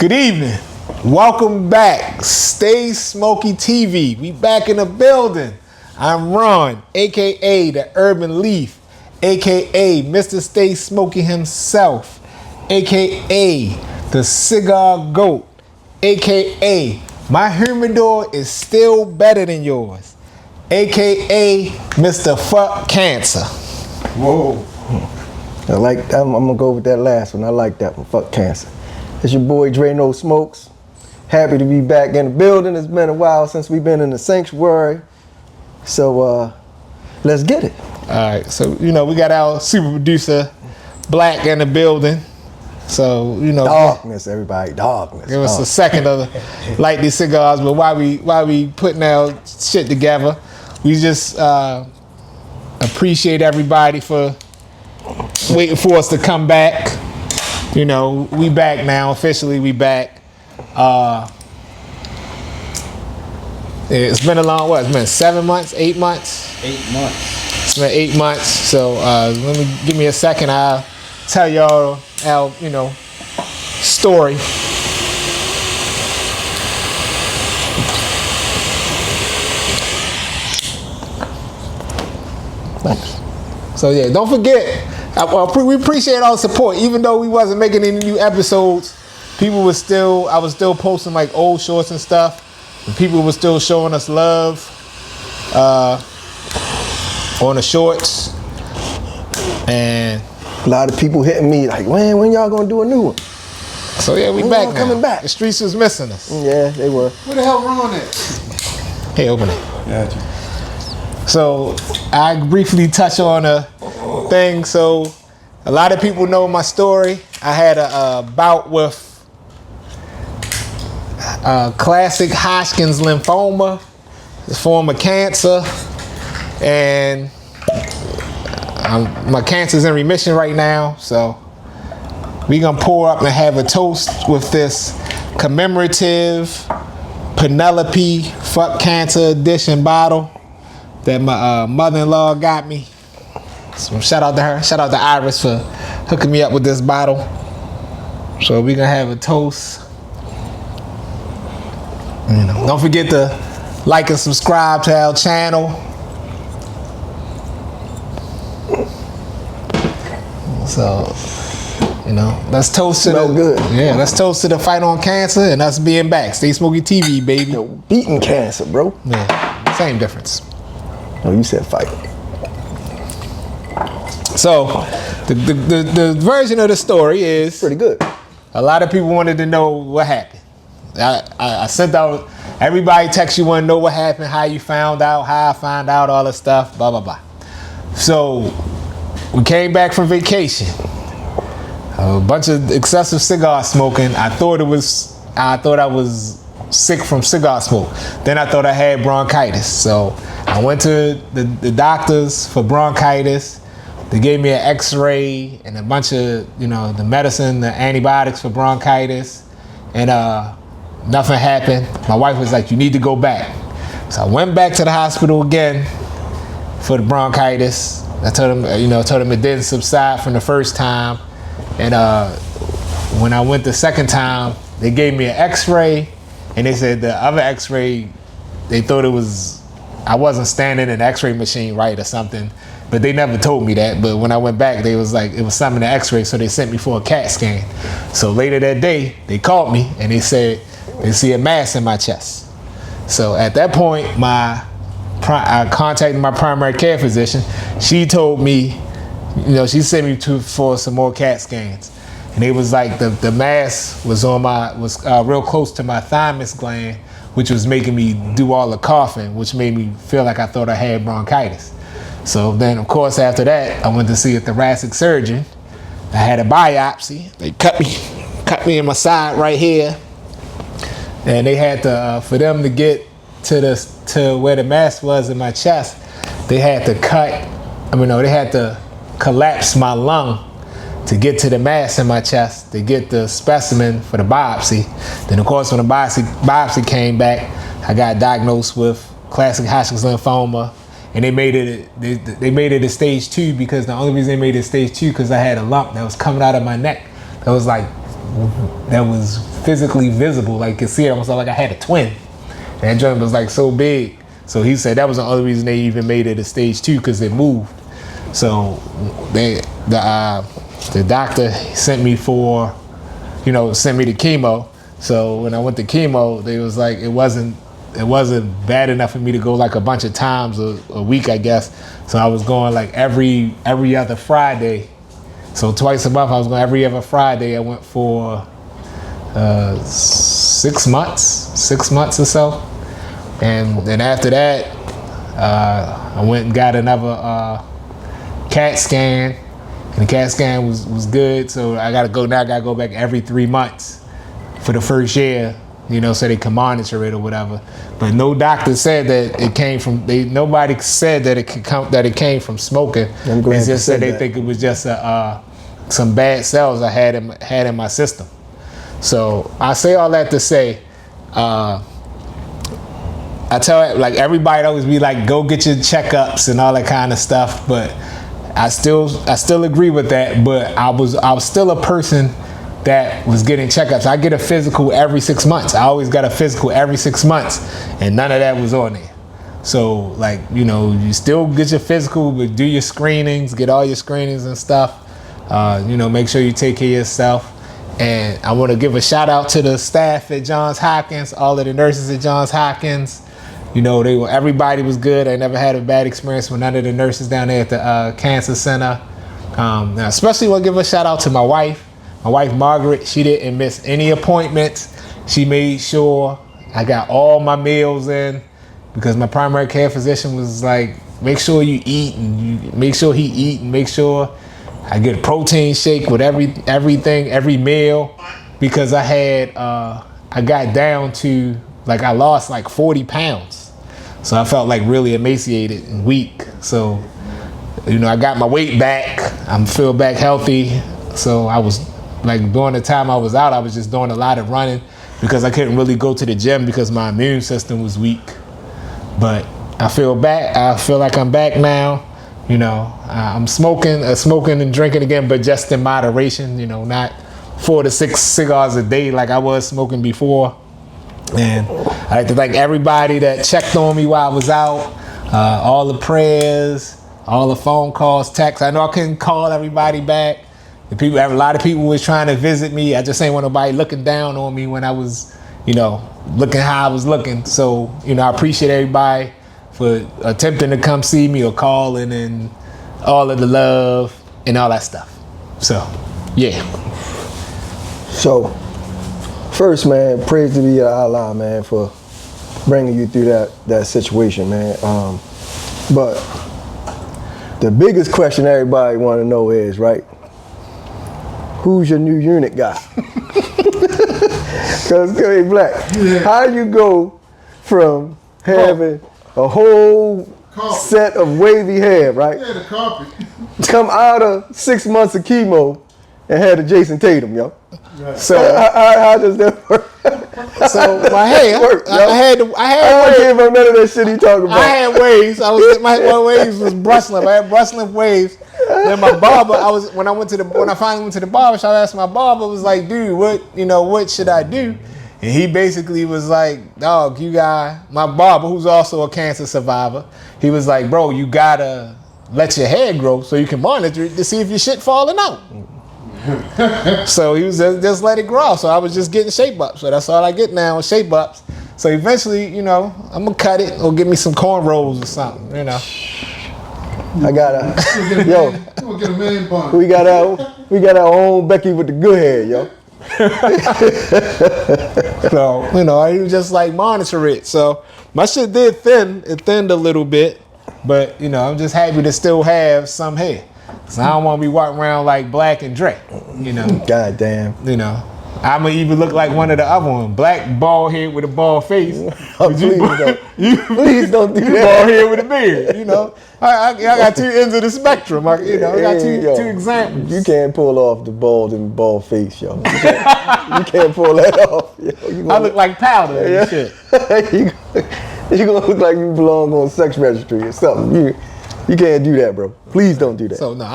Good evening. Welcome back. Stay Smoky TV. We back in the building. I'm Ron, aka the Urban Leaf, aka Mr. Stay Smoky himself, aka the Cigar Goat, aka my humidor is still better than yours, aka Mr. Fuck Cancer. Whoa. I like that. I'm gonna go with that last one. I like that one. Fuck cancer. It's your boy Dre No Smokes. Happy to be back in the building. It's been a while since we've been in the sanctuary. So let's get it. All right. So we got our super producer Black in the building. So darkness, everybody, darkness. Give us a second to light these cigars. But while we putting our shit together, we just appreciate everybody for waiting for us to come back. We back now. Officially, we back. It's been a long, it's been 7 months, 8 months? 8 months. It's been 8 months. So give me a second. I'll tell y'all our, story. So yeah, don't forget. We appreciate all the support. Even though we wasn't making any new episodes, I was still posting like old shorts and stuff. And people were still showing us love on the shorts. And a lot of people hitting me like, when y'all gonna do a new one? So yeah, we when back now. Coming back. The streets was missing us. Yeah, they were. Where the hell Ron at? Hey, open it. Gotcha. So I briefly touch on a thing. So a lot of people know my story. I had a bout with classic Hodgkin's lymphoma, a form of cancer, and my cancer's in remission right now. So we gonna pour up and have a toast with this commemorative Penelope Fuck Cancer Edition bottle that my mother-in-law got me. So shout out to her. Shout out to Iris for hooking me up with this bottle. So we gonna have a toast. Don't forget to like and subscribe to our channel. So, let's toast to let's toast to the fight on cancer and us being back. Stay Smoky TV, baby. Beating cancer, bro. Yeah, same difference. Oh, you said fight. So, the version of the story is pretty good. A lot of people wanted to know what happened. I sent out, everybody text you, want to know what happened, how you found out, how I found out, all this stuff, blah, blah, blah. So, we came back from vacation. A bunch of excessive cigar smoking. I thought I was sick from cigar smoke. Then I thought I had bronchitis. So I went to the doctors for bronchitis. They gave me an x-ray and a bunch of, the medicine, the antibiotics for bronchitis. And nothing happened. My wife was like, you need to go back. So I went back to the hospital again for the bronchitis. I told them it didn't subside from the first time. And when I went the second time, they gave me an x-ray. And they said the other x-ray, they thought I wasn't standing in the x-ray machine right or something. But they never told me that. But when I went back, they was like, it was something in the x-ray, so they sent me for a CAT scan. So later that day, they called me and they said they see a mass in my chest. So at that point, I contacted my primary care physician. She told me, she sent me for some more CAT scans. And it was like the mass was real close to my thymus gland, which was making me do all the coughing, which made me feel like I thought I had bronchitis. So then, of course, after that, I went to see a thoracic surgeon. I had a biopsy. They cut me in my side right here, and they had to, for them to get to where the mass was in my chest, they had to they had to collapse my lung to get to the mass in my chest to get the specimen for the biopsy. Then, of course, when the biopsy came back, I got diagnosed with classic Hodgkin's lymphoma. And they made it a stage 2 because the only reason they made it stage 2 because I had a lump that was coming out of my neck that was like that was physically visible. Like you could see it almost like I had a twin. And that joint was like so big. So he said that was the only reason they even made it a stage 2 because it moved. So the doctor sent me sent me to chemo. So when I went to chemo, they was like it wasn't bad enough for me to go like a bunch of times a week, I guess. So I was going like every other Friday. So twice a month I was going every other Friday. I went for 6 months or so. And then after that, I went and got another CAT scan. And the CAT scan was good. So I gotta go back every 3 months for the first year, so they can monitor it or whatever. But no doctor said that it came from. Nobody said that it came from smoking. They just said they think it was just some bad cells I had in my system. So I say all that to say, I tell like everybody always be like, go get your checkups and all that kind of stuff. But I still agree with that. But I was still a person that was getting checkups. I get a physical every 6 months. I always got a physical every 6 months, and none of that was on there. So like, you still get your physical, but do your screenings, get all your screenings and stuff. Make sure you take care of yourself. And I want to give a shout out to the staff at Johns Hopkins, all of the nurses at Johns Hopkins. Everybody was good. I never had a bad experience with none of the nurses down there at the cancer center. Now especially want to give a shout out to my wife. My wife, Margaret, she didn't miss any appointments. She made sure I got all my meals in because my primary care physician was like, make sure you eat and make sure he eat and make sure I get a protein shake with everything, every meal, because I got down to, like I lost like 40 pounds. So I felt like really emaciated and weak. So, I got my weight back. I feel back healthy. So I was, like during the time I was out, I was just doing a lot of running because I couldn't really go to the gym because my immune system was weak. But I feel back. I feel like I'm back now. I'm smoking and drinking again, but just in moderation. Not 4 to 6 cigars a day like I was smoking before. And I'd like to thank everybody that checked on me while I was out. All the prayers, all the phone calls, texts. I know I couldn't call everybody back. A lot of people was trying to visit me. I just ain't want nobody looking down on me when I was, looking how I was looking. So, I appreciate everybody for attempting to come see me or calling and all of the love and all that stuff. So, yeah. So, first, man, praise to be Allah, man, for bringing you through that situation, man. But the biggest question everybody want to know is, right? Who's your new unit guy? Because, hey, Black, how you go from having a whole set of wavy hair, right? Yeah, the carpet. Come out of 6 months of chemo and had a Jason Tatum, yo. Right. So how does that work? So my hair, I don't give him none of that shit he talking about. I had waves. My waves was brushless. I had brushless waves. Then my barber, when I finally went to the barber shop, I asked my barber, was like, dude, what should I do? And he basically was like, dog, my barber, who's also a cancer survivor, he was like, bro, you gotta let your hair grow so you can monitor it to see if your shit falling out. So he was just let it grow. So I was just getting shape ups. So that's all I get now is shape ups. So eventually, I'm gonna cut it or give me some cornrows or something, I got yo. We'll get a man bun. We got our own Becky with the good hair, yo. So, I was just like monitor it. So my shit did thin. It thinned a little bit, but I'm just happy to still have some hair. So I don't want to be walking around like Black and Dre, God damn. I'm going to even look like one of the other ones. Black bald head with a bald face. Please don't do that. Bald head with a beard, I got two ends of the spectrum. I got two examples. You can't pull off the bald and bald face, yo. You can't pull that off. Yo. I look like powder and shit. You gonna look like you belong on sex registry or something. You can't do that, bro. Please don't do that. So no,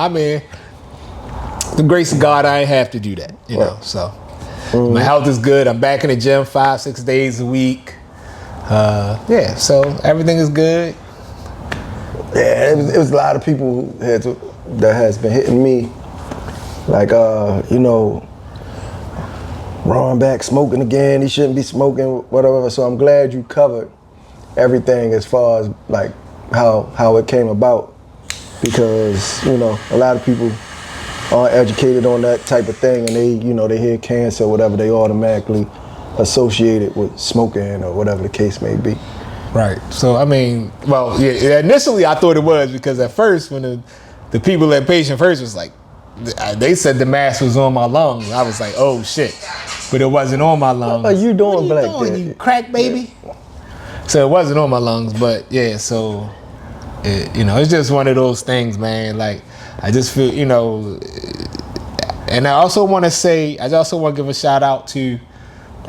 the grace of God, I ain't have to do that, Right. So My health is good. I'm back in the gym 5-6 days a week. Yeah, so everything is good. Yeah, it was a lot of people that has been hitting me, like, Ron back smoking again, he shouldn't be smoking, whatever. So I'm glad you covered everything as far as like how it came about, because, a lot of people aren't educated on that type of thing, and they hear cancer or whatever, they automatically associate it with smoking or whatever the case may be. Right. So, I mean, well, yeah, initially I thought it was, because at first when the people at Patient First was like, they said the mask was on my lungs. I was like, oh shit. But it wasn't on my lungs. What are you doing, what are Black you Dad? You crack baby? Yeah. So it wasn't on my lungs, but yeah, so, it's just one of those things, man. Like, I just feel, and I also want to give a shout out to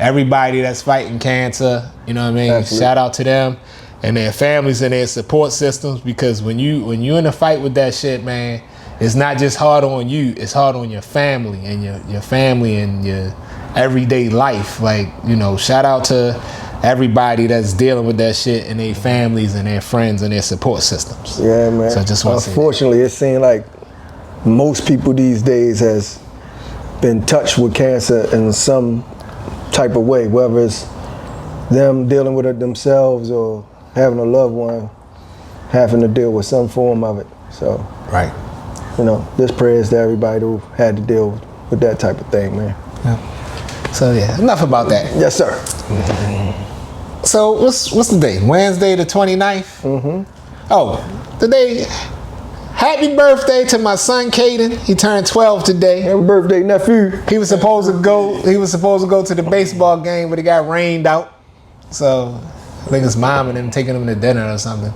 everybody that's fighting cancer. You know what I mean? Absolutely. Shout out to them and their families and their support systems, because when you in a fight with that shit, man, it's not just hard on you, it's hard on your family and your family and your everyday life. Like, shout out to everybody that's dealing with that shit and their families and their friends and their support systems. Yeah, man. So I just want to say unfortunately, it seems like most people these days has been touched with cancer in some type of way, whether it's them dealing with it themselves or having a loved one having to deal with some form of it. So, right. This prayers to everybody who had to deal with that type of thing, man. Yeah. So yeah, enough about that. Yes, sir. So what's the day? Wednesday the 29th? Mm-hmm. Oh, today. Happy birthday to my son Caden. He turned 12 today. Happy birthday, nephew. He was supposed to go to the baseball game, but it got rained out. So I think his mom and them taking him to dinner or something.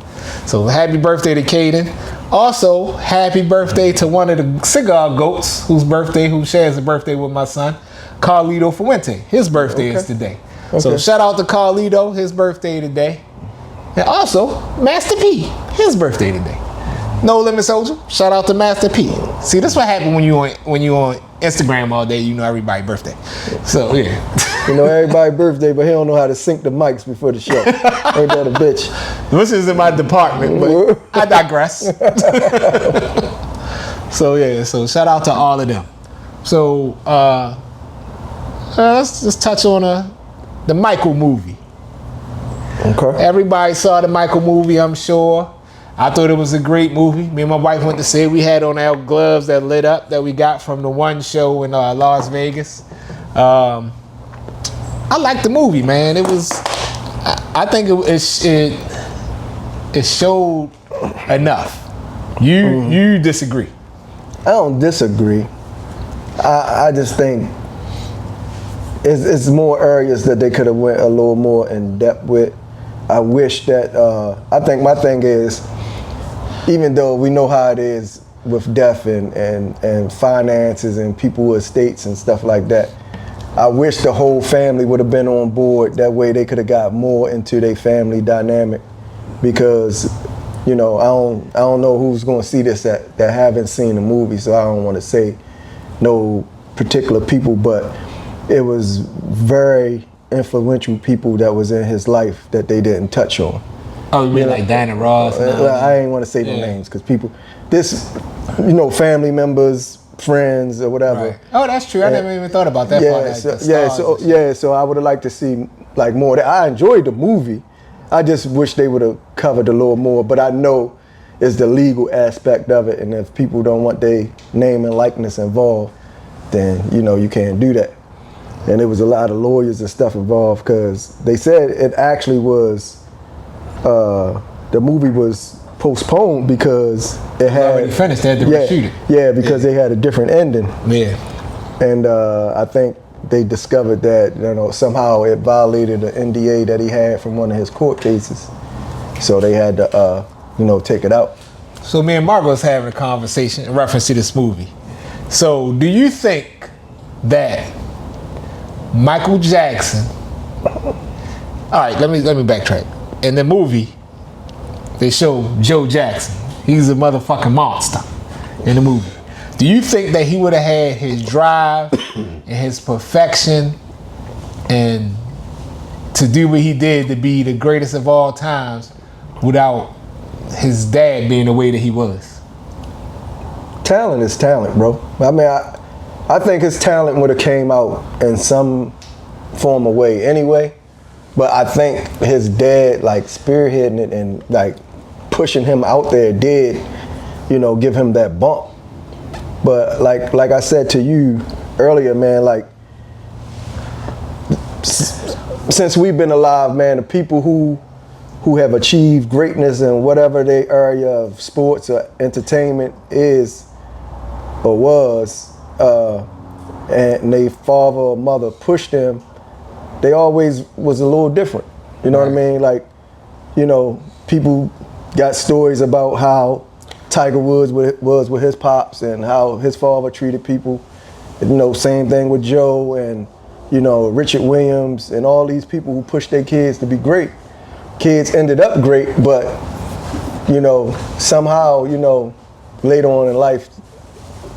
So happy birthday to Caden. Also, happy birthday to one of the Cigar goats who shares a birthday with my son, Carlito Fuente. His birthday is today. Okay. So shout out to Carlito, his birthday today. And also, Master P, his birthday today. No Limit Soldier, shout out to Master P. See, this what happened when you on Instagram all day, everybody's birthday. So yeah. Everybody's birthday, but he don't know how to sync the mics before the show. Ain't that a bitch? This is in my department, but I digress. So yeah, so shout out to all of them. So let's just touch on the Michael movie. Okay. Everybody saw the Michael movie, I'm sure. I thought it was a great movie. Me and my wife went to see it. We had on our gloves that lit up that we got from the one show in Las Vegas. I liked the movie, man. It was, I think it showed enough. You disagree? I don't disagree. I just think it's more areas that they could have went a little more in depth with. I wish that, I think my thing is, even though we know how it is with death and finances and people with estates and stuff like that, I wish the whole family would have been on board. That way they could have got more into their family dynamic, because, I don't know who's going to see this that haven't seen the movie, so I don't want to say no particular people, but it was very influential people that was in his life that they didn't touch on. Oh, you mean like Diana Ross? I ain't want to say no names because people, family members, friends or whatever. Right. Oh, that's true. I never even thought about that part. So I would have liked to see like more. I enjoyed the movie. I just wish they would have covered a little more. But I know it's the legal aspect of it, and if people don't want their name and likeness involved, then you can't do that. And there was a lot of lawyers and stuff involved, because they said it actually was, the movie was postponed because it had already finished. They had to reshoot it. Yeah, because they had a different ending. Yeah. And I think they discovered that somehow it violated the NDA that he had from one of his court cases, so they had to take it out. So me and Margo was having a conversation in reference to this movie. So do you think that Michael Jackson? All right, let me backtrack. In the movie, they show Joe Jackson. He's a motherfucking monster in the movie. Do you think that he would have had his drive and his perfection, and to do what he did, to be the greatest of all times without his dad being the way that he was. Talent is talent, bro. I mean, I think his talent would have came out in some form of way anyway, but I think his dad, like, spearheading it and like pushing him out there did, you know, give him that bump. But like I said to you earlier, man, like, since we've been alive, man, the people who have achieved greatness in whatever their area of sports or entertainment is or was, and their father or mother pushed them, they always was a little different. You know what I mean? Like, you know, people got stories about how Tiger Woods was with his pops and how his father treated people. You know, same thing with Joe and, you know, Richard Williams and all these people who pushed their kids to be great. Kids ended up great, but, you know, somehow, you know, later on in life,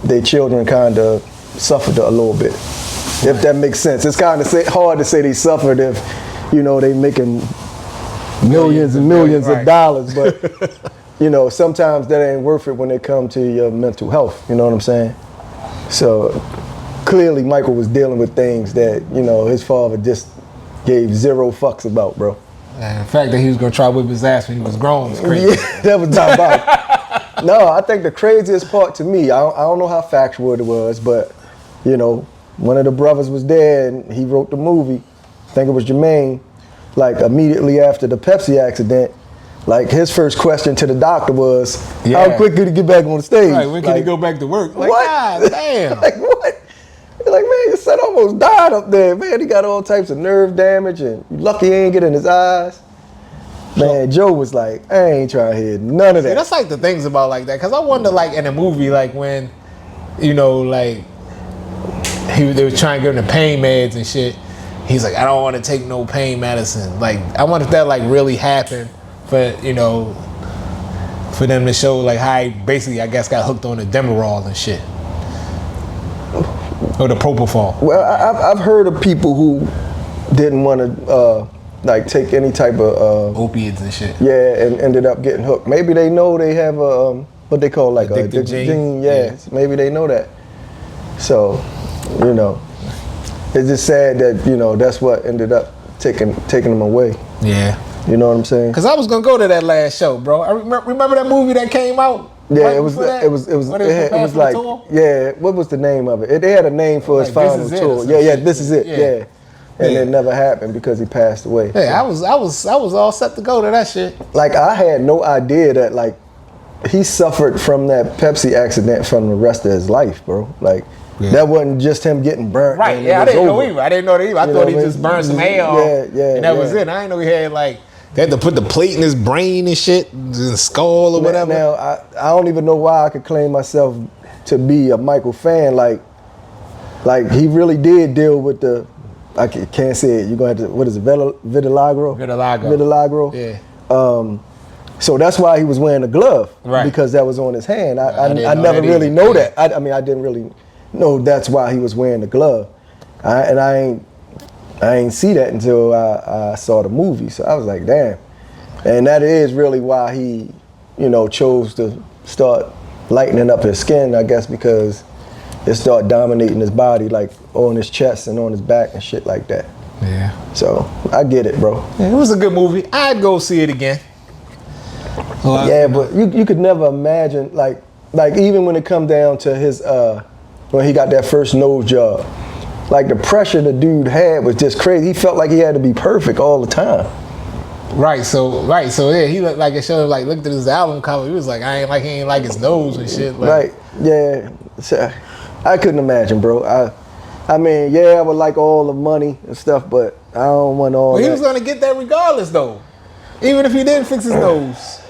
their children kind of suffered a little bit, if that makes sense. It's kind of hard to say they suffered if, you know, they making millions and millions of dollars, but, you know, sometimes that ain't worth it when it comes to your mental health, you know what I'm saying? So clearly Michael was dealing with things that, you know, his father just gave zero fucks about, bro. And the fact that he was gonna try to whip his ass when he was grown was crazy. Yeah, that was diabolical. No, I think the craziest part to me, I don't know how factual it was, but, you know, one of the brothers was there and he wrote the movie, I think it was Jermaine, like immediately after the Pepsi accident, like his first question to the doctor was, how quick could he get back on the stage? Right, when can he go back to work? Like, what? God damn. Like, what? Like, man, your son almost died up there, man. He got all types of nerve damage and you lucky he ain't get in his eyes. Man, Joe was like, I ain't trying to hear none of that. See, that's like the things about like that, because I wonder, like, in a movie, like when, you know, like, they were trying to give him the pain meds and shit. He's like, I don't want to take no pain medicine. Like, I wonder if that, like, really happened for, you know, for them to show, like, how he basically, I guess, got hooked on the Demerol and shit. Or the propofol. Well, I've heard of people who didn't want to, like, take any type of opiates and shit. Yeah, and ended up getting hooked. Maybe they know they have a what they call like addicted gene. Yeah, maybe they know that. So, you know, it's just sad that, you know, that's what ended up taking them away. Yeah. You know what I'm saying? Cause I was gonna go to that last show, bro. I remember that movie that came out. Yeah, right it was like, tour? yeah. What was the name of it? They had a name for his final tour. Yeah, this is it. Yeah. And it never happened because he passed away. Yeah, I was all set to go to that shit. Like, I had no idea that, like, he suffered from that Pepsi accident from the rest of his life, bro. Like, that wasn't just him getting burnt. Right, yeah, I didn't know either. I didn't know that either. I thought he just burned some hair off. Yeah, and that was it. I didn't know he had, like, they had to put the plate in his brain and shit, the skull or whatever. Now, I don't even know why I could claim myself to be a Michael fan. Like he really did deal with the, I can't say it. You're going to have to, what is it, vitiligo? Vitiligo. Yeah. So that's why he was wearing a glove. Right. Because that was on his hand. I never really know that. I mean, I didn't really know that's why he was wearing the glove. I ain't see that until I saw the movie. So I was like, damn. And that is really why he, you know, chose to start lightening up his skin, I guess, because it started dominating his body, like on his chest and on his back and shit like that. Yeah. So I get it, bro. Yeah, it was a good movie. I'd go see it again. Yeah, but you could never imagine, like even when it come down to his, when he got that first nose job, like the pressure the dude had was just crazy. He felt like he had to be perfect all the time. Right, so yeah, he looked like it showed, like, looked at his album cover, he was like, he ain't like his nose and shit. Like. Right, yeah. So, I couldn't imagine, bro. I mean, yeah, I would like all the money and stuff, but I don't want all that. He was gonna get that regardless, though. Even if he didn't fix his nose.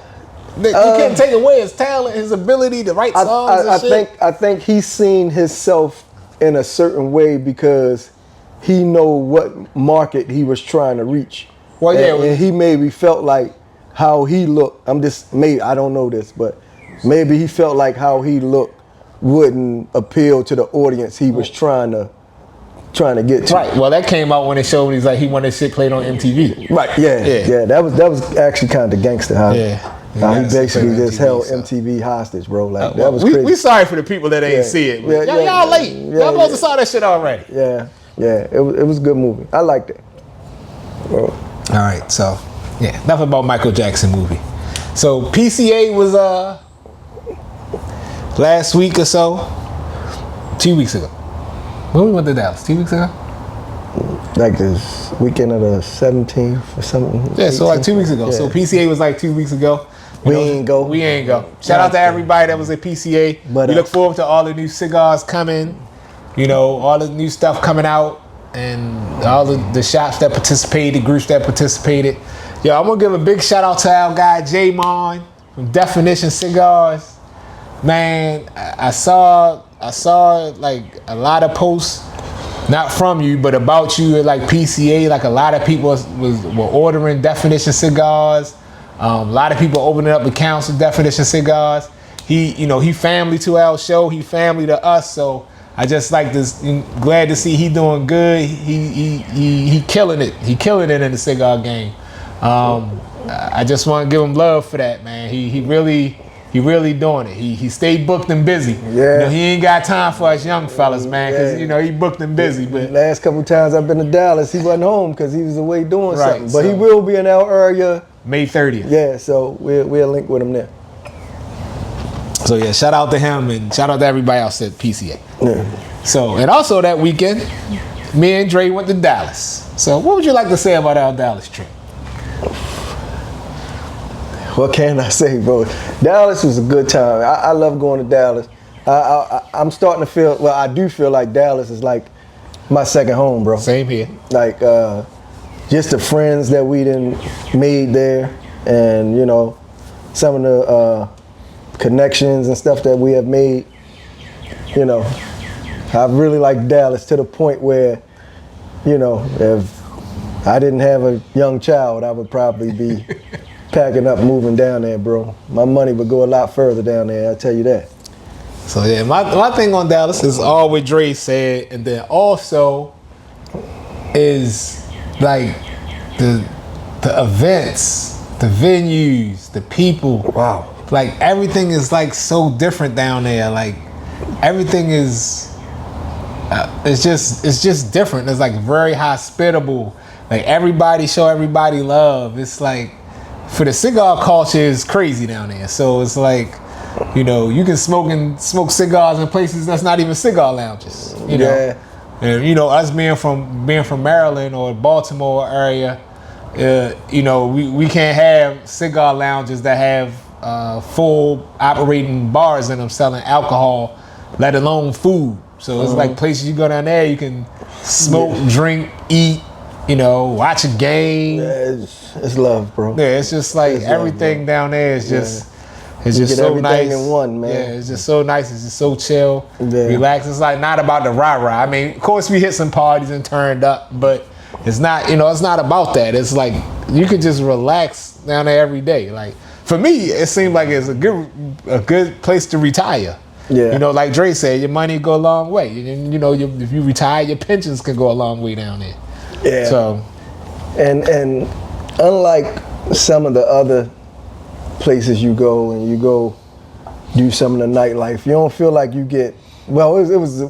You can't take away his talent, his ability to write songs and shit. I think he's seen himself in a certain way because he know what market he was trying to reach. Well, yeah. And he maybe felt like how he looked, I don't know this, but maybe he felt like how he looked wouldn't appeal to the audience he was trying to trying to get to. Right. Well, that came out when it showed he's like he wanted shit played on MTV. Right. Yeah. That was actually kind of gangster. How he basically just held MTV hostage, bro. Like that was crazy. We sorry for the people that ain't see it. But y'all late. Y'all supposed to saw that shit already. Yeah. It was a good movie. I liked it. All right. So enough about Michael Jackson movie. So PCA was last week or so, 2 weeks ago. When we went to Dallas, 2 weeks ago? Like this weekend of the 17th or something. Yeah, so like 2 weeks ago. Yeah. So PCA was like 2 weeks ago. We ain't go. Shout out to everybody that was at PCA. But we look forward to all the new cigars coming, all the new stuff coming out, and all the shops that participated, groups that participated. Yo, I'm gonna give a big shout out to our guy J-Mon from Definition Cigars. Man, I saw like a lot of posts, not from you, but about you at like PCA. Like a lot of people were ordering Definition cigars. A lot of people opening up accounts with Definition cigars. He family to our show. He family to us. So I just like this. Glad to see he doing good. He killing it. He killing it in the cigar game. I just want to give him love for that, man. He really doing it. He stayed booked and busy. Yeah. He ain't got time for us young fellas, man, because he booked and busy. But last couple times I've been to Dallas, he wasn't home because he was away doing something. But he will be in our area May 30th. Yeah, so we'll link with him there. So yeah, shout out to him and shout out to everybody else at PCA. Yeah. So and also that weekend, me and Dre went to Dallas. So what would you like to say about our Dallas trip? What can I say, bro? Dallas was a good time. I love going to Dallas. I'm starting to feel, I do feel like Dallas is like my second home, bro. Same here. Like, just the friends that we done made there, and some of the connections and stuff that we have made. I really like Dallas to the point where, if I didn't have a young child, I would probably be packing up, moving down there, bro. My money would go a lot further down there, I'll tell you that. So yeah, my thing on Dallas is all what Dre said, and then also is like the events, the venues, the people. Wow. Like everything is like so different down there. Like everything is, it's just different. It's like very hospitable. Like everybody show everybody love. It's like for the cigar culture is crazy down there. So it's like, you can smoke cigars in places that's not even cigar lounges. Yeah. And us being from Maryland or Baltimore area, we can't have cigar lounges that have full operating bars in them selling alcohol, let alone food. So it's like places you go down there, you can smoke, drink, eat, watch a game. Yeah, it's love, bro. Yeah, it's just like everything down there is just. It's just so nice. In one, man. Yeah, it's just so nice. It's just so chill, yeah. Relaxed. It's like not about the rah-rah. I mean, of course we hit some parties and turned up, but it's not, it's not about that. It's like you could just relax down there every day. Like for me, it seemed like it's a good place to retire. Yeah. Like Dre said, your money go a long way. If you retire, your pensions can go a long way down there. Yeah. So, and unlike some of the other places you go and you go do some of the nightlife, you don't feel like you get, it was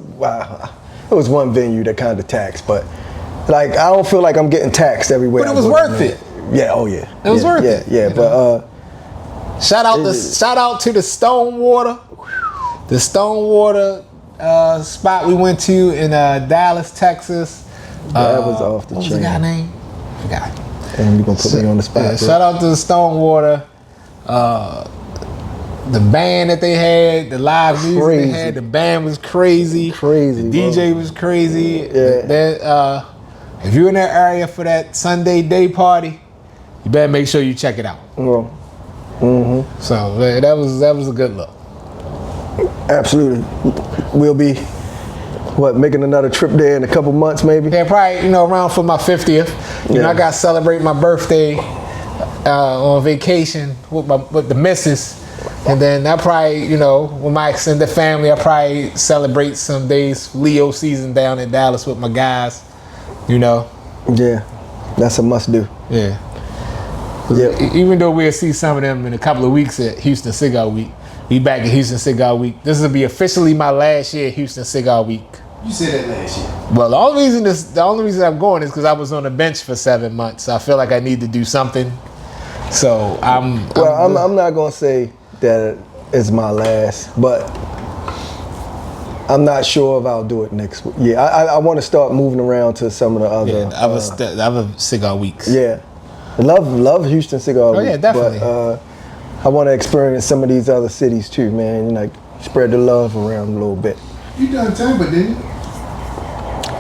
one venue that kind of taxed, but like I don't feel like I'm getting taxed everywhere. But it was worth it. Yeah, oh yeah. It was worth it. Yeah, but shout out to the Stonewater. The Stonewater spot we went to in Dallas, Texas. That was off the chain. What was the guy's name? I forgot. And you're gonna put me on the spot. Yeah, shout out to the Stonewater. The band that they had, the live music they had, the band was crazy. Crazy. The DJ was crazy. Yeah. If you're in that area for that Sunday day party, you better make sure you check it out. Well, So that was a good look. Absolutely. We'll be making another trip there in a couple months maybe? Yeah, probably, around for my 50th. I got to celebrate my birthday on vacation with the missus. And then I probably, you know, with my extended family, I probably celebrate some days Leo season down in Dallas with my guys, you know. Yeah, that's a must do. Yeah. Yeah. Even though we'll see some of them in a couple of weeks at Houston Cigar Week. We back at Houston Cigar Week. This will be officially my last year at Houston Cigar Week. You said that last year. Well, the only reason I'm going is because I was on the bench for 7 months. So I feel like I need to do something. So I'm not gonna say that it's my last, but I'm not sure if I'll do it next week. Yeah, I want to start moving around to some of the other other cigar weeks. Yeah, love Houston Cigar Week. Yeah, definitely. But I want to experience some of these other cities too, man. And like spread the love around a little bit. You done Tampa, didn't you?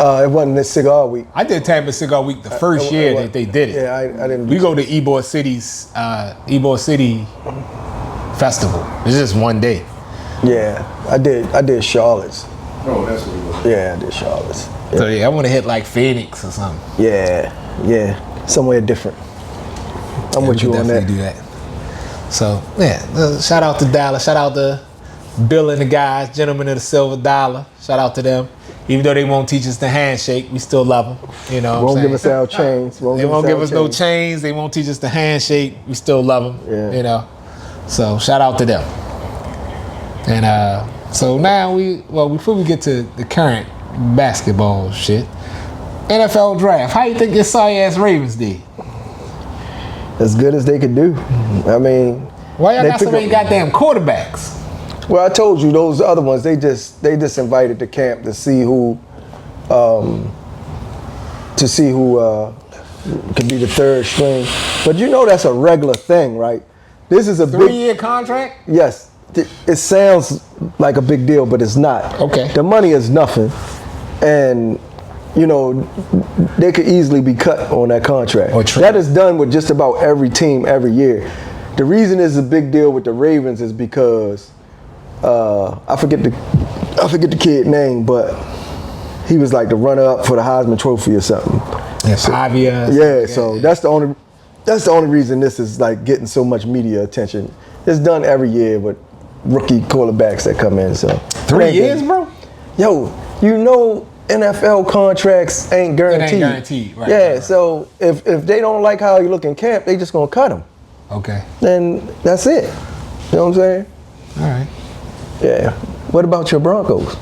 It wasn't this Cigar Week. I did Tampa Cigar Week the first year that they did it. Yeah, I didn't. We go to Ybor City Festival. It's just one day. Yeah, I did Charlotte's. Oh, that's what it was. Yeah, I did Charlotte's. Yeah. So yeah, I want to hit like Phoenix or something. Yeah, somewhere different. I'm with you on that. Definitely do that. So yeah, shout out to Dallas. Shout out to Bill and the guys, Gentlemen of the Silver Dollar. Shout out to them. Even though they won't teach us the handshake, we still love them. You know, Won't give us our chains. They won't give us no chains. They won't teach us the handshake. We still love them. Yeah. You know, so shout out to them. And so now before we get to the current basketball shit, NFL draft. How you think your sorry ass Ravens did? As good as they could do. I mean, Why y'all got so many goddamn quarterbacks? Well, I told you those other ones. They just invited the camp to see who could be the third string. But you know that's a regular thing, right? This is a 3-year contract. Yes, it sounds like a big deal, but it's not. Okay. The money is nothing, and you know they could easily be cut on that contract. That is done with just about every team every year. The reason it's a big deal with the Ravens is because I forget the kid name, but he was like the runner-up for the Heisman Trophy or something. Yeah, 5 years. Yeah, so that's the only reason this is like getting so much media attention. It's done every year with rookie quarterbacks that come in. So 3 years, bro. Yo, you know NFL contracts ain't guaranteed. It ain't guaranteed, right? Yeah, right. So if they don't like how you look in camp, they just gonna cut him. Okay. Then that's it. You know what I'm saying? All right. Yeah. What about your Broncos?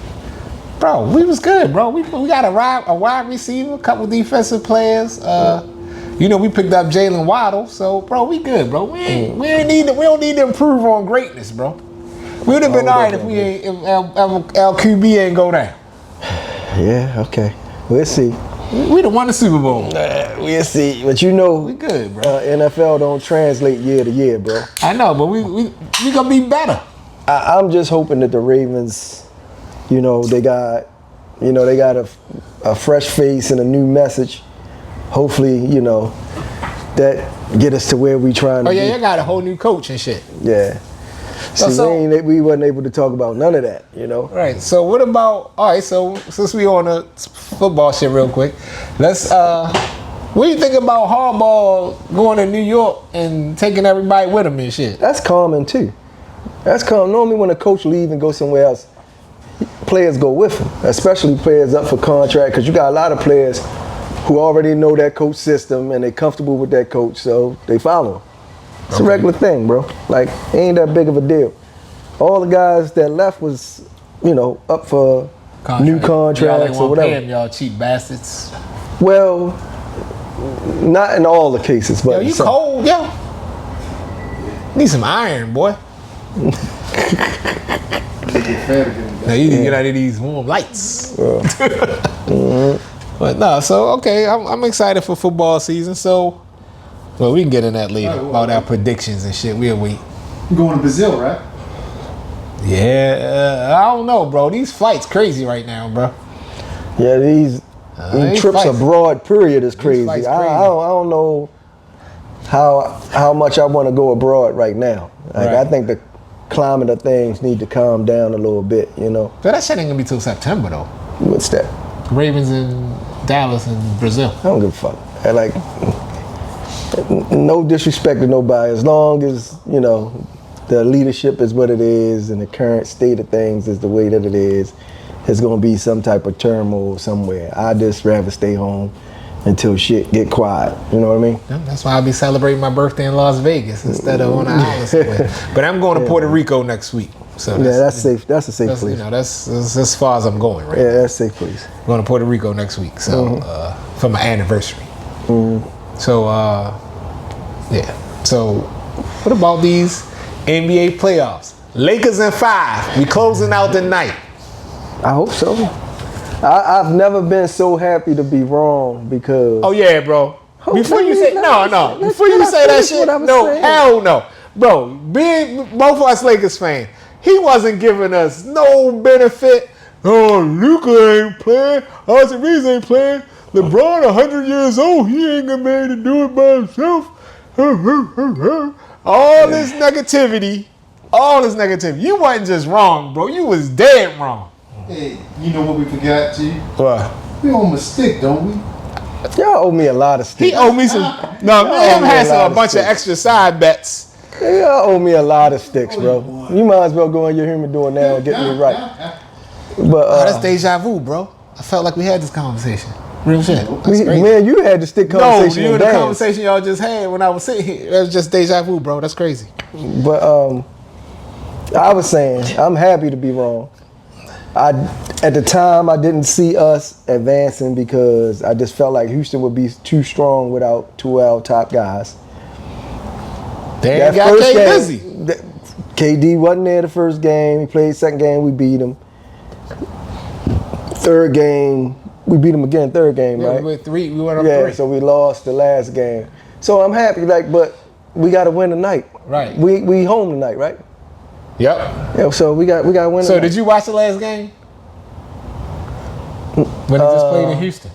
Bro, we was good, bro. We got a wide receiver, a couple defensive players. You know, we picked up Jalen Waddle, so bro, we good, bro. We don't need to improve on greatness, bro. We would have been all right if LQB ain't go down. Yeah, okay. We'll see. We done won the Super Bowl. We'll see. But you know, we good, bro. NFL don't translate year to year, bro. I know, but we gonna be better. I'm just hoping that the Ravens, you know, they got a fresh face and a new message. Hopefully, you know, that get us to where we trying to be. Oh yeah, you got a whole new coach and shit. Yeah. We wasn't able to talk about none of that, you know. Right. So what about? All right. So since we on the football shit real quick, let's. What do you think about Harbaugh going to New York and taking everybody with him and shit? That's common too. That's common. Normally when a coach leave and go somewhere else, players go with him, especially players up for contract, because you got a lot of players who already know that coach system and they're comfortable with that coach, so they follow him. It's a regular thing, bro. Like, it ain't that big of a deal. All the guys that left was, you know, up for new contracts or whatever. Pay him, y'all cheap bastards. Well, not in all the cases, but yo, you cold, yo. Need some iron, boy. Now you need to get out of these warm lights. But no, so okay, I'm excited for football season. So, well, we can get in that later about our predictions and shit. We'll wait. You going to Brazil, right? Yeah, I don't know, bro. These flights crazy right now, bro. Yeah, these trips abroad period is crazy. I don't know how much I want to go abroad right now. Like, I think the climate of things need to calm down a little bit, you know. But that shit ain't gonna be till September though. What's that? Ravens in Dallas and Brazil. I don't give a fuck. No disrespect to nobody. As long as, you know, the leadership is what it is, and the current state of things is the way that it is, it's gonna be some type of turmoil somewhere. I just rather stay home until shit get quiet. You know what I mean? Yeah, that's why I'll be celebrating my birthday in Las Vegas instead of on an island somewhere. But I'm going to Puerto Rico next week. So that's safe. That's a safe that's, place. you know, that's as far as I'm going right Yeah, now. that's a safe place. I'm going to Puerto Rico next week, so for my anniversary. So yeah. So what about these NBA playoffs? Lakers in 5. We closing out the night. I hope so. I've never been so happy to be wrong because. Oh yeah, bro. Before you say no, let's before you get say up that finish shit, what I was no, saying. hell no, bro. Being both of us Lakers fans, he wasn't giving us no benefit. Oh, Luka ain't playing. Austin Reeves ain't playing. LeBron 100 years old. He ain't gonna be able to do it by himself. All this negativity. You wasn't just wrong, bro. You was dead wrong. Hey, you know what we forgot, G? What? We owe him a stick, don't we? Y'all owe me a lot of sticks. He owed me some. No, me and him me had a lot a of bunch of sticks. extra side bets. Y'all owe me a lot of sticks, bro. You might as well go on your humidor now and get me right. But That's deja vu, bro. I felt like we had this conversation. Real shit. That's me, crazy. man, you had the stick No, conversation. you in and the dance. conversation y'all just had when I was sitting here. That was just deja vu, bro. That's crazy. But I was saying, I'm happy to be wrong. At the time, I didn't see us advancing because I just felt like Houston would be too strong without two of our top guys. They ain't got K busy. KD wasn't there the first game. He played second game. We beat him. Third game, we beat him again. Third game, Yeah, right? we went up Yeah, 3. so we lost the last game. So I'm happy, but we got to win tonight. Right. We home tonight, right? Yep. Yeah. So we got to win. So tonight. did you watch the last game? When they just played in Houston?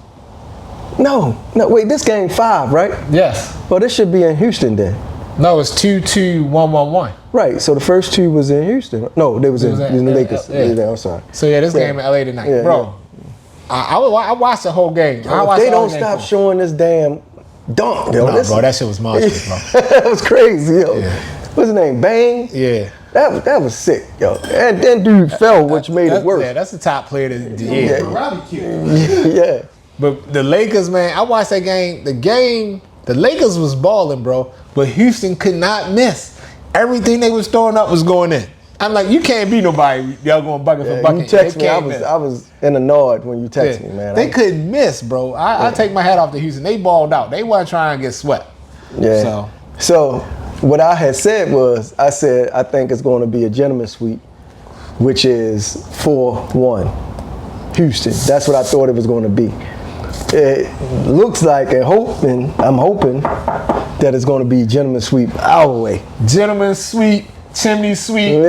No. Wait. This game 5, right? Yes. Well, this should be in Houston then. No, it's 2-2, 1-1-1. Right. So the first 2 was in Houston. No, they was in the Lakers. yeah. I'm sorry. So yeah, this game in LA tonight, Yeah, bro. I watched the whole game. I watched They the whole don't game stop for- showing this damn dunk, yo. No, This- bro, that shit was monstrous, bro. that was crazy, yo. Yeah. What's his name? Bang? Yeah. That was sick, yo. And then dude fell, which made it worse. Yeah, that's the top player of the year, bro. Robbie killed. Yeah. But the Lakers, man, I watched that game. The Lakers was balling, bro. But Houston could not miss. Everything they was throwing up was going in. I'm like, you can't beat nobody. Y'all going bucket for bucket. You text They me. can't miss. I was in a nod when you text me, man. They couldn't miss, bro. I take my hat off to Houston. They balled out. They wasn't trying to get swept. Yeah. So what I had said was, I said I think it's going to be a gentleman's sweep, which is 4-1 Houston. That's what I thought it was going to be. It looks like I'm hoping that it's going to be gentleman's sweep our way. Gentleman sweep, chimney sweep,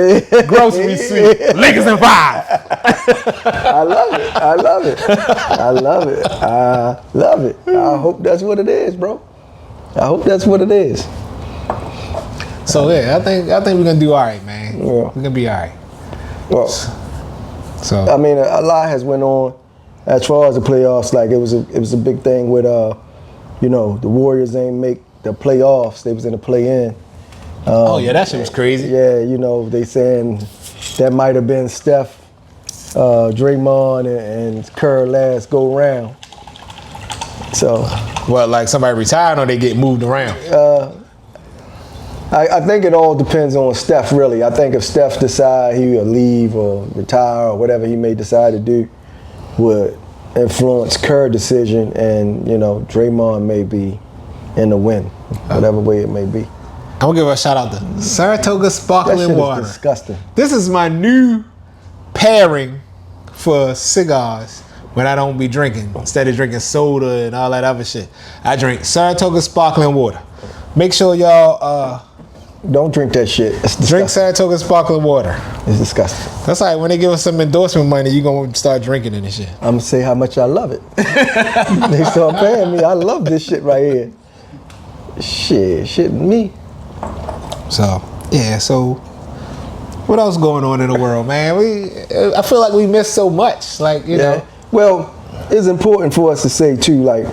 grocery sweep, Lakers in 5. I love it. I love it. I love it. I love it. I hope that's what it is, bro. I hope that's what it is. So yeah, I think we're gonna do all right, man. Yeah. We're gonna be all right. Well, So I mean, a lot has went on as far as the playoffs. Like it was a big thing with the Warriors ain't make the playoffs. They was in the play-in. oh yeah, that shit was crazy. Yeah, they saying that might have been Steph, Draymond, and Kerr last go round. So Well, like somebody retired or they get moved around. I think it all depends on Steph, really. I think if Steph decide he will leave or retire or whatever he may decide to do would influence Kerr's decision, and Draymond may be in the win, whatever way it may be. I'm gonna give a shout out to Saratoga That Sparkling shit Water. is disgusting. This is my new pairing for cigars when I don't be drinking. Instead of drinking soda and all that other shit, I drink Saratoga Sparkling Water. Make sure y'all Don't drink that shit. It's disgusting. drink Saratoga Sparkling Water. It's disgusting. That's all right. When they give us some endorsement money, you gonna start drinking it and shit. I'm gonna say how much I love it. They start paying me. I love this shit right here. Shit me. So yeah. So what else going on in the world, man? I feel like we missed so much. Like you know. Well, it's important for us to say too, like,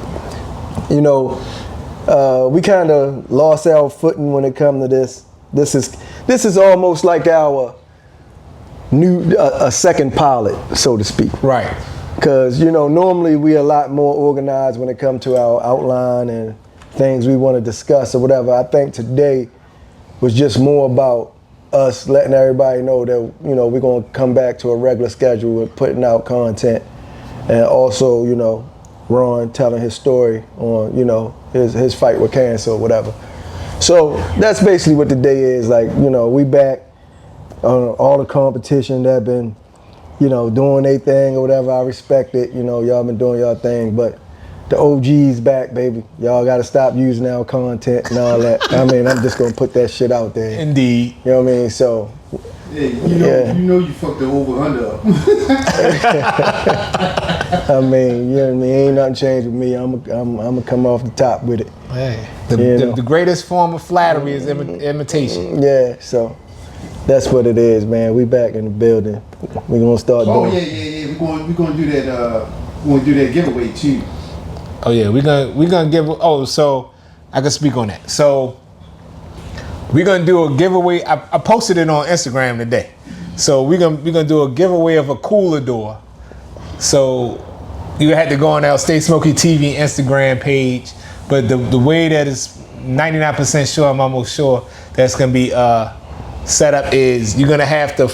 we kind of lost our footing when it come to this. this is almost like our new a second pilot, so to speak. Right. Because normally we're a lot more organized when it comes to our outline and things we want to discuss or whatever. I think today was just more about us letting everybody know that we're gonna come back to a regular schedule with putting out content, and also Ron telling his story on his fight with cancer or whatever. So that's basically what the day is. Like we back on all the competition that been doing their thing or whatever. I respect it. Y'all been doing y'all thing, but the OG's back, baby. Y'all got to stop using our content and all that. I mean, I'm just gonna put that shit out there. Indeed. You know what I mean? So. Yeah, you fucked the over-under up. I mean, you know what I mean? Ain't nothing changed with me. I'm gonna come off the top with it. Hey, the greatest form of flattery is imitation. Yeah, so that's what it is, man. We back in the building. We gonna start doing. Yeah. We're gonna do that. We're gonna do that giveaway too. Oh yeah, we're gonna give. Oh, so I can speak on that. So we're gonna do a giveaway. I posted it on Instagram today. So we're gonna do a giveaway of a cooler door. So you had to go on our Stay Smoky TV Instagram page, but the way that is 99% sure, I'm almost sure that's gonna be set up is you're gonna have to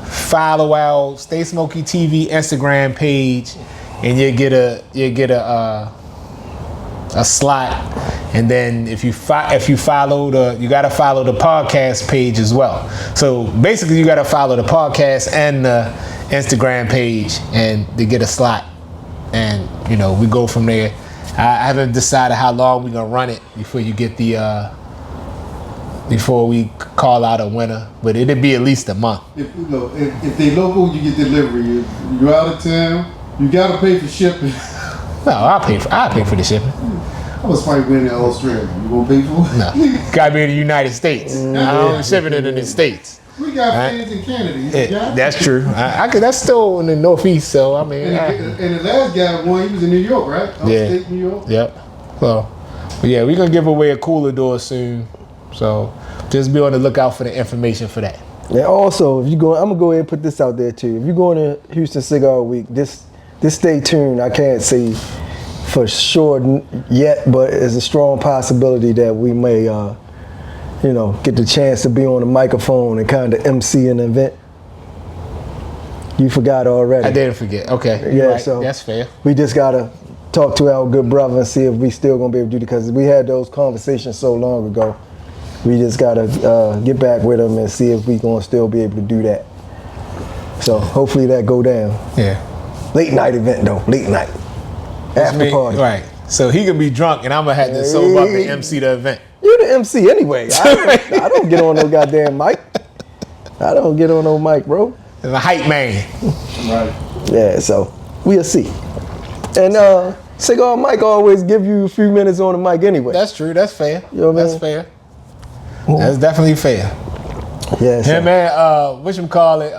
follow our Stay Smoky TV Instagram page, and you get a slot. And then if you follow you gotta follow the podcast page as well. So basically you gotta follow the podcast and the Instagram page and to get a slot. And we go from there. I haven't decided how long we're gonna run it before you get before we call out a winner, but it'll be at least a month. If they local, you get delivery. You're out of town, you gotta pay for shipping. No, I'll pay for the shipping. I was fighting winning in Australia. You gonna pay for it? No, gotta be in the United States. I don't ship it in the States. We got fans in Canada. That's true. That's still in the Northeast, so I mean. And the last guy won. He was in New York, right? Upstate New York. Yep. So, but yeah, we're gonna give away a cooler door soon. So just be on the lookout for the information for that. And also, if you go, I'm gonna go ahead and put this out there too. If you're going to Houston Cigar Week, just stay tuned. I can't say for sure yet, but it's a strong possibility that we may, get the chance to be on the microphone and kind of MC an event. You forgot already. I didn't forget. Okay. Yeah, right. so that's fair. We just gotta talk to our good brother and see if we still gonna be able to do it, because we had those conversations so long ago. We just gotta get back with him and see if we gonna still be able to do that. So hopefully that go down. Yeah. Late night event though. Late night. After party. Right. So he could be drunk and I'm gonna have to sober up and MC the event. You're the MC anyway. I don't get on no goddamn mic. I don't get on no mic, bro. The hype man. Right. Yeah, so we'll see. And Cigar Mike always give you a few minutes on the mic anyway. That's true. That's fair. You know what I mean? That's fair. That's definitely fair. Yeah, so. Yeah, man. Whatchamacallit,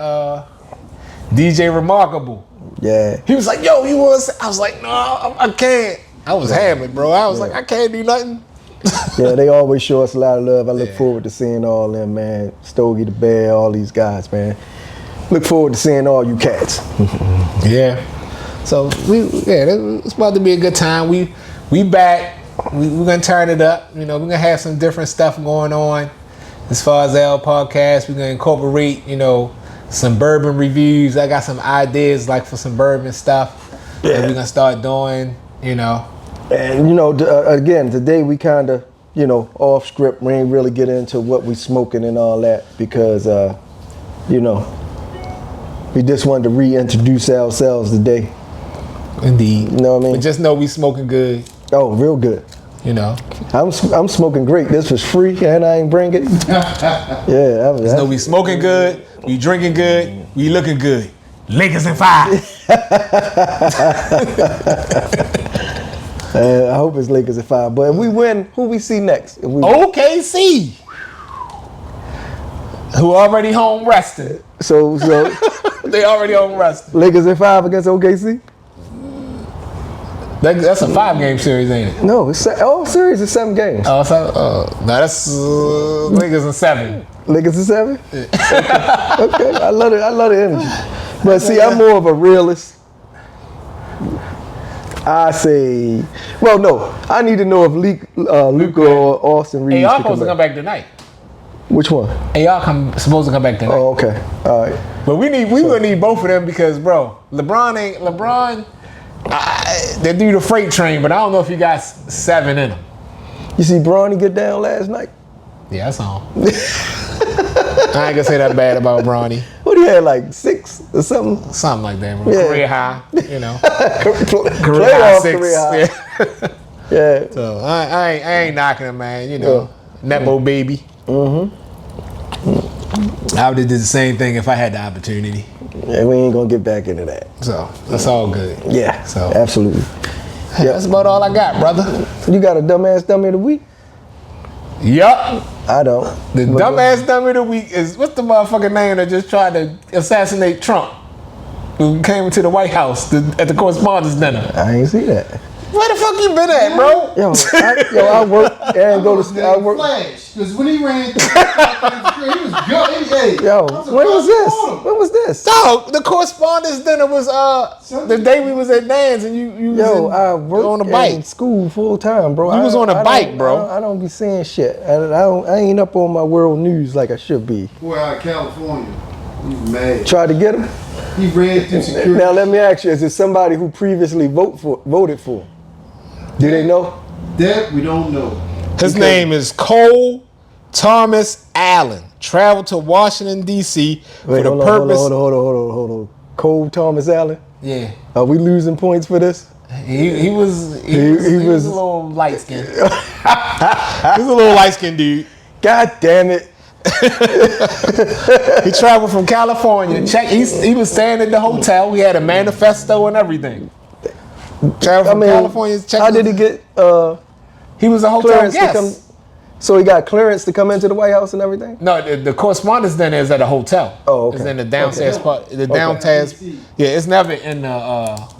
DJ Remarkable. Yeah. He was like, "Yo, you want?" I was like, "No, I can't." I was hammered, bro. I was like, "I can't do nothing." Yeah, they always show us a lot of love. I look forward to seeing all them, man. Stogie the Bear, all these guys, man. Look forward to seeing all you cats. Yeah. So it's about to be a good time. We back. We're gonna turn it up. We're gonna have some different stuff going on. As far as our podcast, we're gonna incorporate, some bourbon reviews. I got some ideas like for some bourbon stuff that we're gonna start doing. And again, today we kind of, off script. We ain't really get into what we smoking and all that because, we just wanted to reintroduce ourselves today. Indeed. You know what I mean? But just know we smoking good. Oh, real good. I'm smoking great. This was free and I ain't bring it. Yeah. Just know we smoking good. We drinking good. We looking good. Lakers in 5. I hope it's Lakers at 5. But if we win, who we see next? OKC. Who already home rested. So they already home rested. Lakers at 5 against OKC? That's a 5-game series, ain't it? No, it's all series is 7 games. Oh, so, no, that's Lakers in 7. Lakers is 7? Okay. I love it. I love the energy. But see, I'm more of a realist. I say, well, no. I need to know if Luka or Austin Reeves AR can supposed to come back tonight. Which one? AR supposed to come back tonight. Oh, okay. All right. But we gonna need both of them because, bro, LeBron. They do the freight train, but I don't know if he got 7 in him. You see Bronny get down last night? Yeah, I saw him. I ain't gonna say that bad about Bronny. What he had, like 6 or something? Something like that, bro. Yeah. Career high, you know. Playoff 6. career high. Yeah. Yeah. So I ain't knocking him, man. You know, Netbo baby. Mm-hmm. I would have did the same thing if I had the opportunity. Yeah, we ain't gonna get back into that. So that's all good. Yeah. So Absolutely. that's about all I got, brother. You got a dumbass dummy of the week? Yup. I don't. The dumbass dummy of the week is, what's the motherfucking name that just tried to assassinate Trump? Who came to the White House at the correspondence dinner. I ain't see that. Where the fuck you been at, bro? I work and go to I work. Flash, because when he ran through, he was good. Hey, Yo, when was this? When was this? Dog, the correspondence dinner was the day we was at Dan's and you I work on a bike. in school full time, bro. You was on a bike, bro. I don't be saying shit. I ain't up on my world news like I should be. Boy, out of California, he's mad. Tried to get him. He ran through security. Now let me ask you: is it somebody who previously voted for? Do they know? That we don't know. His name is Cole Thomas Allen. Traveled to Washington, D.C. for the purpose. Hold on. Cole Thomas Allen? Yeah. Are we losing points for this? He was a little light skinned. He was a little light skinned dude. God damn it. He traveled from California. He was staying at the hotel. He had a manifesto and everything. Traveled from California. How did he get he was a hotel clearance guest. to come? So he got clearance to come into the White House and everything? No, the correspondence dinner is at a hotel. Oh, okay. It's in the downstairs part. The downstairs. Yeah, it's never in the.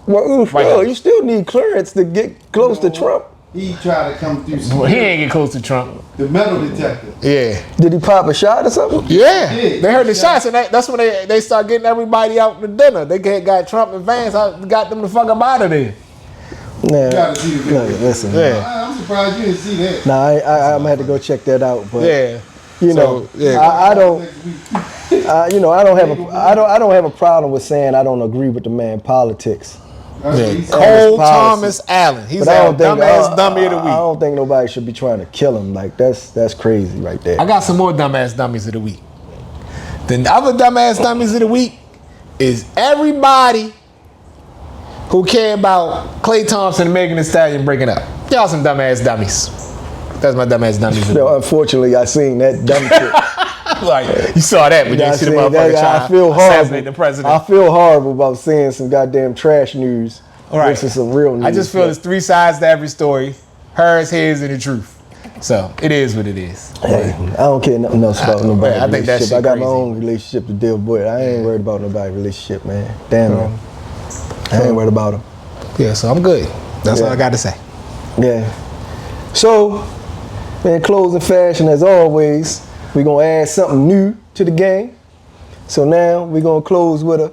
Well, White House. you still need clearance to get close to Trump. He tried to come through. Well, he ain't get close to Trump. The metal detector. Yeah. Did he pop a shot or something? Yeah. They heard the shots, and that's when they start getting everybody out to dinner. They got Trump and Vance. Got them the fuck up out of there. Nah, You gotta see the video. listen. Yeah. I'm surprised you didn't see that. Nah, I'm gonna have to go check that out. But Yeah. you know, I don't. I don't have a problem with saying I don't agree with the man politics. Yeah. He's Cole policy. Thomas Allen. He's But I our don't think dumbass dummy of the I week. don't think nobody should be trying to kill him. Like that's crazy right there. I got some more dumbass dummies of the week. The other dumbass dummies of the week is everybody who care about Klay Thompson and Megan Thee Stallion breaking up. Y'all some dumbass dummies. That's my dumbass dummies of the No, week. unfortunately, I seen that dumb shit. Like, you saw that, but you didn't see the motherfucker I feel trying to assassinate the horrible. president. I feel horrible about seeing some goddamn trash news versus some real news. I just feel there's 3 sides to every story. Hers, his, and the truth. So, it is what it is. Hey, I don't care nothing else about nobody's I think that relationship. shit I got crazy. my own relationship to deal with. I ain't worried about nobody's relationship, man. Damn it. I ain't worried about them. Yeah, so I'm good. That's all I got to say. Yeah. So, in closing fashion, as always, we're going to add something new to the game. So now we're going to close with a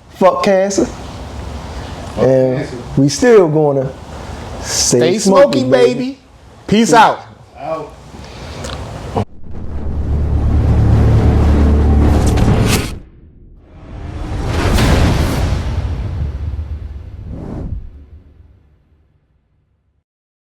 fuck cancer. And we still going to Stay smoky, baby. Peace out. out.